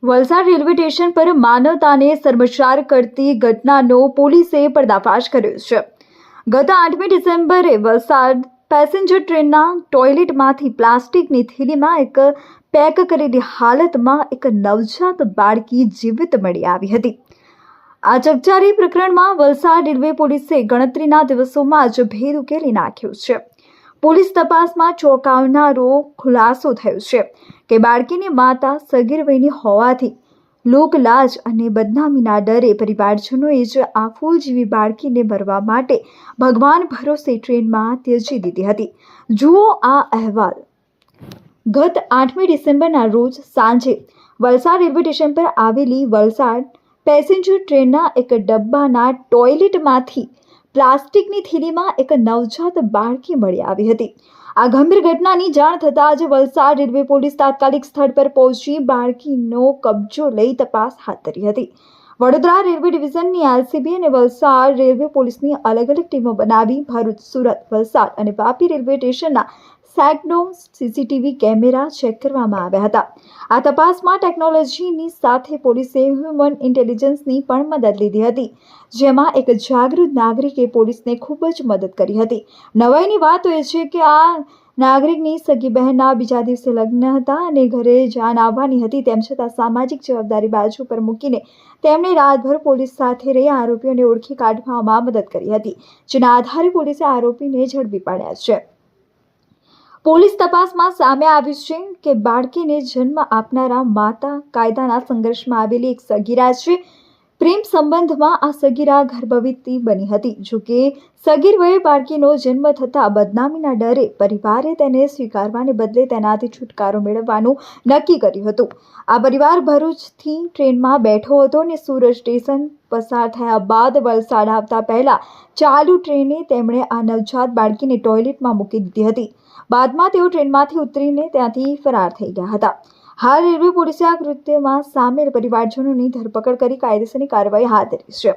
Valsad railway station પર માનવતાને શર્મસાર કરતી ઘટનાનો પોલીસે પર્દાફાશ કર્યો છે। ગત 8મી ડિસેમ્બરે વલસાડ પેસેન્જર ટ્રેનના ટોયલેટમાંથી પ્લાસ્ટિકની થેલીમાં એક પેક કરેલી હાલતમાં એક નવજાત બાળકી જીવિત મળી આવી હતી। આ ચકચારી પ્રકરણમાં વલસાડ રેલવે પોલીસે ગણતરીના દિવસોમાં જ ભેદ ઉકેલી નાખ્યો છે। પોલીસ તપાસમાં ચોંકાવનારો ખુલાસો થયો છે કે બાળકીની માતા સગીર વયની હોવાથી લોકલાજ અને બદનામીના ડરે પરિવારજનોએ જ આ ફૂલ જેવી બાળકીને મરવા માટે ભગવાન ભરોસે ટ્રેનમાં ત્યજી દીધી હતી। જુઓ આ અહેવાલ। ગત 8મી ડિસેમ્બરના રોજ સાંજે વલસાડ રેલવે સ્ટેશન પર આવેલી વલસાડ પેસેન્જર ટ્રેનના એક ડબ્બાના ટોયલેટમાંથી પ્લાસ્ટિકની થેલીમાં એક નવજાત બાળકી મળી આવી હતી। આ ગંભીર ઘટનાની જાણ થતાં જ વલસાડ રેલવે પોલીસ તાત્કાલિક સ્થળ પર પહોંચી બાળકીનો કબજો લઈ તપાસ હાથ ધરી હતી। વડોદરા રેલવે ડિવિઝનની એલસીબી અને વલસાડ રેલવે પોલીસની અલગ અલગ ટીમો બનાવી ભરૂચ, સુરત, વલસાડ અને વાપી રેલવે સ્ટેશનના સેંકડો સીસીટીવી કેમેરા ચેક કરવામાં આવ્યા હતા। આ તપાસમાં ટેકનોલોજીની સાથે પોલીસે હ્યુમન ઇન્ટેલિજન્સની પણ મદદ લીધી હતી, જેમાં એક જાગૃત નાગરિકે પોલીસને ખૂબ જ મદદ કરી હતી। નવાઈની વાત એ છે કે આ નાગરિકની સગી બહેનના બીજા દિવસે લગ્ન હતા અને ઘરે જાન આવવાની હતી, તેમ છતાં સામાજિક જવાબદારી બાજુ પર મૂકીને તેમણે રાતભર પોલીસ સાથે રહી આરોપીઓને ઓળખી કાઢવામાં મદદ કરી હતી, જેના આધારે પોલીસે આરોપીને ઝડપી પાડ્યા છે। પોલીસ તપાસમાં સામે આવ્યું છે કે બાળકીને જન્મ આપનારા માતા કાયદાના સંઘર્ષમાં આવેલી એક સગીરા છે। પ્રેમ સંબંધમાં આ સગીરા ગર્ભવતી બની હતી। જો કે સગીર વયે બાળકીનો જન્મ થતાં બદનામીના ડરે પરિવારે તેને સ્વીકારવાને બદલે તેનાથી છુટકારો મેળવવાનું નક્કી કર્યું હતું। આ પરિવાર ભરૂચથી ટ્રેનમાં બેઠો હતો અને સુરત સ્ટેશન પસાર થયા બાદ વલસાડ આવતા પહેલા ચાલુ ટ્રેને તેમણે આ નવજાત બાળકીને ટોયલેટમાં મૂકી દીધી હતી। બાદમાં તેઓ ટ્રેનમાંથી ઉતરીને ત્યાંથી ફરાર થઈ ગયા હતા। હાલ રેલવે પોલીસે આ કૃત્યમાં સામેલ પરિવારજનોની ધરપકડ કરી કાયદેસરની કાર્યવાહી હાથ ધરી છે।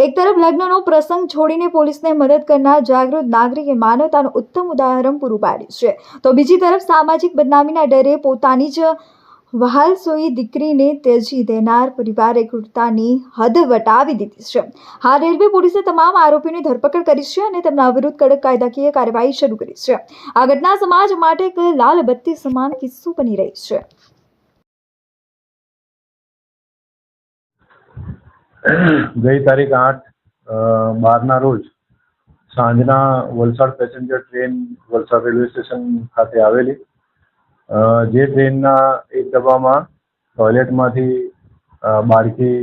એક તરફ લગ્નનો પ્રસંગ છોડીને પોલીસને મદદ કરનાર જાગૃત નાગરિકે માનવતાનું ઉત્તમ ઉદાહરણ પૂરું પાડ્યું છે, તો બીજી તરફ સામાજિક બદનામીના ડરે પોતાની જ વહાલસોઈ દીકરીને ત્યજી દેનાર પરિવારે ક્રૂરતાની હદ વટાવી દીધી છે। હાલ રેલવે પોલીસે તમામ આરોપીઓની ધરપકડ કરી છે અને તેમના વિરુદ્ધ કડક કાયદાકીય કાર્યવાહી શરૂ કરી છે। આ ઘટના સમાજ માટે એક લાલ બત્તી સમાન કિસ્સો બની રહી છે। ગઈ તારીખ 8/12ના રોજ સાંજના Valsad passenger train Valsad railway station ખાતે આવેલી, જે ટ્રેનના એક ડબ્બામાં ટોયલેટમાંથી બાળકી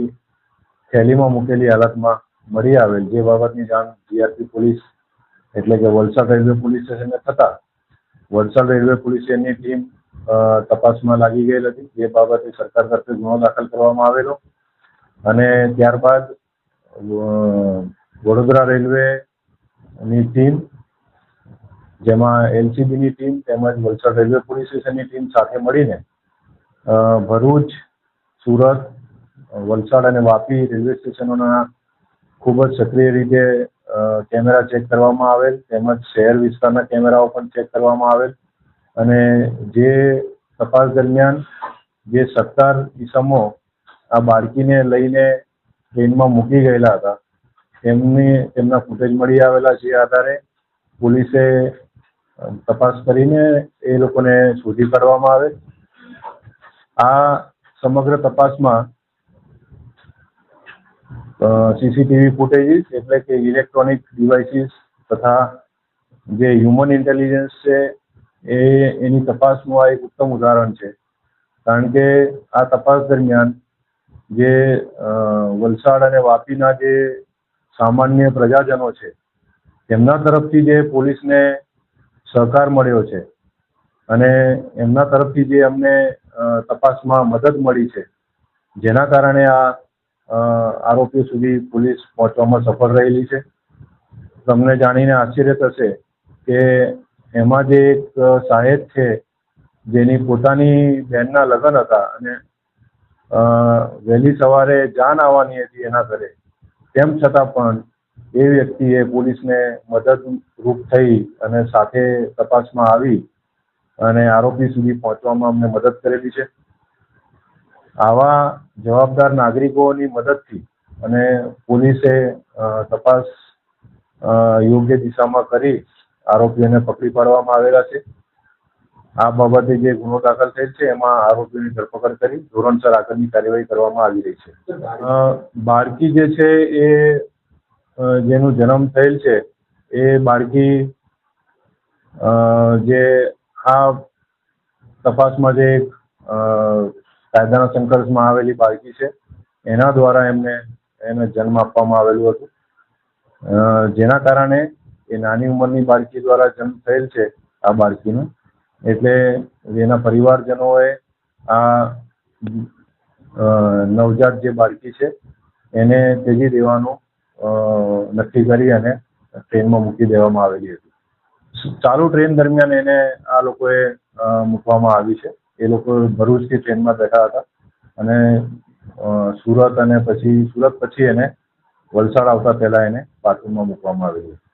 થેલીમાં મૂકેલી હાલતમાં મળી આવેલ, જે બાબતની જાણ જીઆરપી પોલીસ એટલે કે વલસાડ રેલવે પોલીસ સ્ટેશનને થતાં વલસાડ રેલવે પોલીસની ટીમ તપાસમાં લાગી ગયેલ હતી। જે બાબતે સરકાર તરફે ગુનો દાખલ કરવામાં આવેલો અને ત્યારબાદ વડોદરા રેલવેની ટીમ, જેમાં એલસીબીની ટીમ તેમજ વલસાડ રેલવે પોલીસ સ્ટેશનની ટીમ સાથે મળીને ભરૂચ, સુરત, વલસાડ અને વાપી રેલવે સ્ટેશનોના ખૂબ જ સક્રિય રીતે કેમેરા ચેક કરવામાં આવેલ, તેમજ શહેર વિસ્તારના કેમેરાઓ પણ ચેક કરવામાં આવેલ અને જે તપાસ દરમિયાન જે સત્તાર ઇસમો આ બાળકીને લઈને ટ્રેનમાં મૂકી ગયેલા હતા તેમના ફૂટેજ મળી આવેલા, જે આધારે પોલીસે તપાસ કરીને એ લોકોને શોધી કાઢવામાં આવે। આ સમગ્ર તપાસમાં સીસીટીવી ફૂટેજીસ એટલે કે ઇલેક્ટ્રોનિક ડિવાઇસીસ તથા જે હ્યુમન ઇન્ટેલિજન્સ છે એની તપાસનું આ એક ઉત્તમ ઉદાહરણ છે। કારણ કે આ તપાસ દરમિયાન જે વલસાડ અને વાપીના જે સામાન્ય પ્રજાજનો છે તેમના તરફથી જે પોલીસને સહકાર મળ્યો છે અને એમના તરફથી જે અમને તપાસમાં મદદ મળી છે, જેના કારણે આ આરોપીઓ સુધી પોલીસ પહોંચવામાં સફળ રહેલી છે। તમને જાણીને આશ્ચર્ય થશે કે એમાં જે એક સાહેબ છે જેની પોતાની બહેનના લગ્ન હતા અને વહેલી સવારે જાન આવવાની હતી એના ઘરે, તેમ છતાં પણ એ વ્યક્તિએ પોલીસને મદદરૂપ થઈ અને સાથે તપાસમાં આવી અને આરોપી સુધી પહોંચવામાં અમને મદદ કરેલી છે। આવા જવાબદાર નાગરિકોની મદદથી અને પોલીસે તપાસ યોગ્ય દિશામાં કરી આરોપીઓને પકડી પાડવામાં આવેલા છે. આ બાબતે જે ગુનો દાખલ થયેલ છે એમાં આરોપીઓની ધરપકડ કરી ધોરણસર આગળની કાર્યવાહી કરવામાં આવી રહી છે. બાળકી જે છે એ જેનો જન્મ થયેલ છે એ બાળકી જે આ તપાસમાં જે કાયદાના સંઘર્ષમાં આવેલી બાળકી છે એના દ્વારા એને જન્મ આપવામાં આવેલું હતું, જેના કારણે એ નાની ઉંમરની બાળકી દ્વારા જન્મ થયેલ છે આ બાળકીનો, એટલે એના પરિવારજનોએ આ નવજાત જે બાળકી છે એને ત્યજી દેવાનું નક્કી કરી અને ટ્રેનમાં મૂકી દેવામાં આવેલી હતી. ચાલુ ટ્રેન દરમિયાન એને આ લોકોએ મૂકવામાં આવી છે. એ લોકો ભરૂચથી ટ્રેનમાં બેઠા હતા અને સુરત પછી એને વલસાડ આવતા પહેલા એને બાથરૂમમાં મૂકવામાં આવેલી હતી.